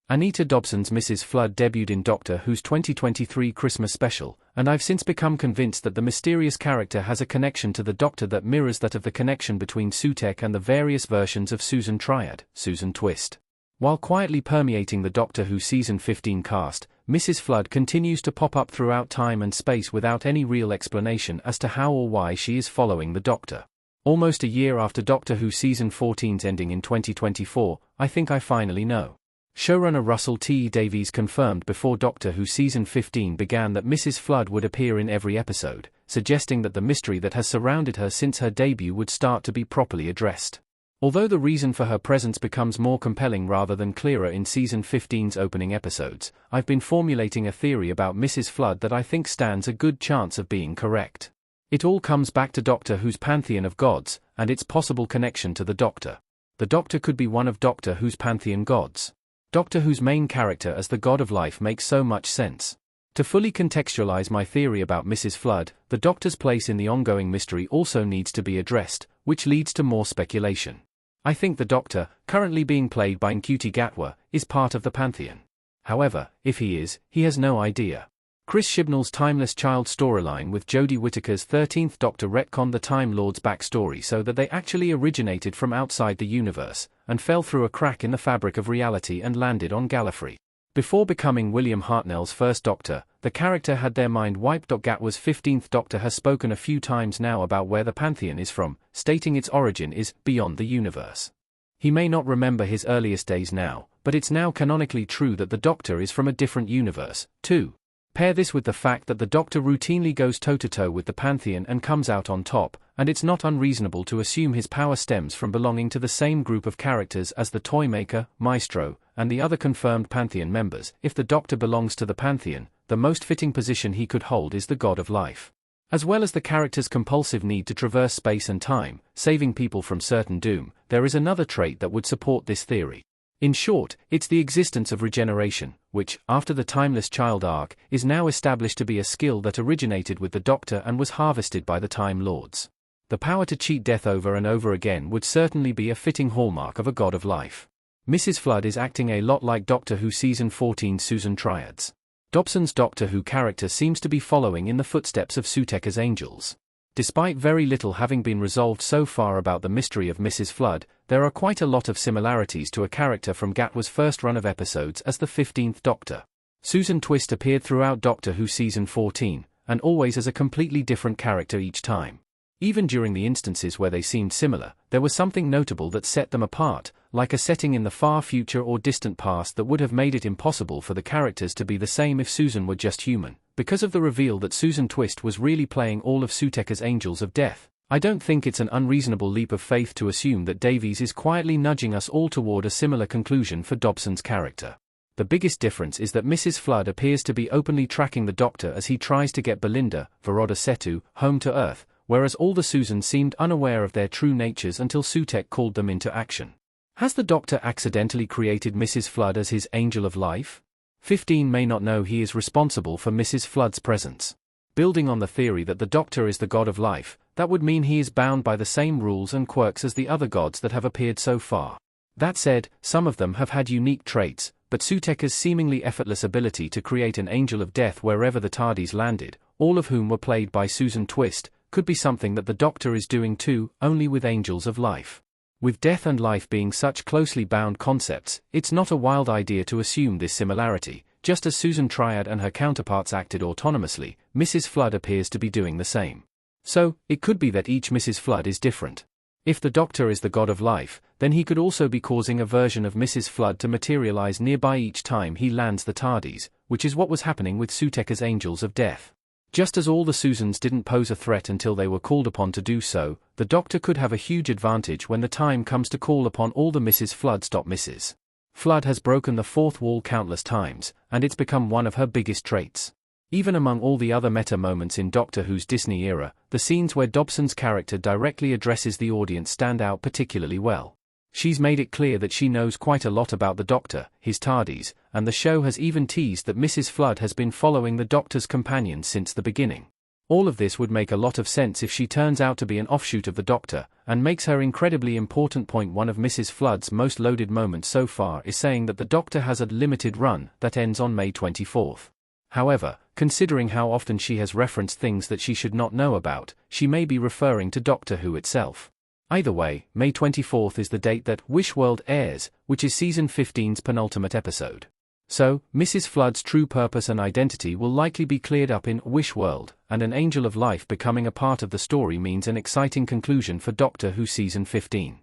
Anita Dobson's Mrs. Flood debuted in Doctor Who's 2023 Christmas special, and I've since become convinced that the mysterious character has a connection to the Doctor that mirrors that of the connection between Sutekh and the various versions of Susan Triad, Susan Twist. While quietly permeating the Doctor Who Season 15 cast, Mrs. Flood continues to pop up throughout time and space without any real explanation as to how or why she is following the Doctor. Almost a year after Doctor Who Season 14's ending in 2024, I think I finally know. Showrunner Russell T. Davies confirmed before Doctor Who Season 15 began that Mrs. Flood would appear in every episode, suggesting that the mystery that has surrounded her since her debut would start to be properly addressed. Although the reason for her presence becomes more compelling rather than clearer in Season 15's opening episodes, I've been formulating a theory about Mrs. Flood that I think stands a good chance of being correct. It all comes back to Doctor Who's pantheon of gods, and its possible connection to the Doctor. The Doctor could be one of Doctor Who's pantheon gods. Doctor Who's main character as the god of life makes so much sense. To fully contextualize my theory about Mrs. Flood, the Doctor's place in the ongoing mystery also needs to be addressed, which leads to more speculation. I think the Doctor, currently being played by Ncuti Gatwa, is part of the pantheon. However, if he is, he has no idea. Chris Chibnall's Timeless Child storyline with Jodie Whittaker's 13th Doctor retconned the Time Lord's backstory so that they actually originated from outside the universe, and fell through a crack in the fabric of reality and landed on Gallifrey. Before becoming William Hartnell's first Doctor, the character had their mind wiped. Gatwa's 15th Doctor has spoken a few times now about where the pantheon is from, stating its origin is beyond the universe. He may not remember his earliest days now, but it's now canonically true that the Doctor is from a different universe, too. Pair this with the fact that the Doctor routinely goes toe-to-toe with the pantheon and comes out on top, and it's not unreasonable to assume his power stems from belonging to the same group of characters as the Toymaker, Maestro, and the other confirmed pantheon members. If the Doctor belongs to the pantheon, the most fitting position he could hold is the god of life. As well as the character's compulsive need to traverse space and time, saving people from certain doom, there is another trait that would support this theory. In short, it's the existence of regeneration, which, after the Timeless Child arc, is now established to be a skill that originated with the Doctor and was harvested by the Time Lords. The power to cheat death over and over again would certainly be a fitting hallmark of a god of life. Mrs. Flood is acting a lot like Doctor Who Season 14's Susan Triads. Dobson's Doctor Who character seems to be following in the footsteps of Sutekh's angels. Despite very little having been resolved so far about the mystery of Mrs. Flood, there are quite a lot of similarities to a character from Gatwa's first run of episodes as the 15th Doctor. Susan Twist appeared throughout Doctor Who Season 14, and always as a completely different character each time. Even during the instances where they seemed similar, there was something notable that set them apart, like a setting in the far future or distant past that would have made it impossible for the characters to be the same if Susan were just human. Because of the reveal that Susan Twist was really playing all of Sutekh's Angels of Death, I don't think it's an unreasonable leap of faith to assume that Davies is quietly nudging us all toward a similar conclusion for Dobson's character. The biggest difference is that Mrs. Flood appears to be openly tracking the Doctor as he tries to get Belinda, Veroda Setu, home to Earth, whereas all the Susans seemed unaware of their true natures until Sutekh called them into action. Has the Doctor accidentally created Mrs. Flood as his angel of life? 15 may not know he is responsible for Mrs. Flood's presence. Building on the theory that the Doctor is the god of life, that would mean he is bound by the same rules and quirks as the other gods that have appeared so far. That said, some of them have had unique traits, but Sutekh's seemingly effortless ability to create an angel of death wherever the TARDIS landed, all of whom were played by Susan Twist, could be something that the Doctor is doing too, only with angels of life. With death and life being such closely bound concepts, it's not a wild idea to assume this similarity. Just as Susan Triad and her counterparts acted autonomously, Mrs. Flood appears to be doing the same. So, it could be that each Mrs. Flood is different. If the Doctor is the god of life, then he could also be causing a version of Mrs. Flood to materialize nearby each time he lands the TARDIS, which is what was happening with Sutekh's Angels of Death. Just as all the Susans didn't pose a threat until they were called upon to do so, the Doctor could have a huge advantage when the time comes to call upon all the Mrs. Floods. Mrs. Flood has broken the fourth wall countless times, and it's become one of her biggest traits. Even among all the other meta moments in Doctor Who's Disney era, the scenes where Dobson's character directly addresses the audience stand out particularly well. She's made it clear that she knows quite a lot about the Doctor, his TARDIS, and the show has even teased that Mrs. Flood has been following the Doctor's companion since the beginning. All of this would make a lot of sense if she turns out to be an offshoot of the Doctor, and makes her incredibly important point. One of Mrs. Flood's most loaded moments so far is saying that the Doctor has a limited run that ends on May 24th. However, considering how often she has referenced things that she should not know about, she may be referring to Doctor Who itself. Either way, May 24th is the date that Wish World airs, which is Season 15's penultimate episode. So, Mrs. Flood's true purpose and identity will likely be cleared up in Wish World, and an Angel of Life becoming a part of the story means an exciting conclusion for Doctor Who Season 15.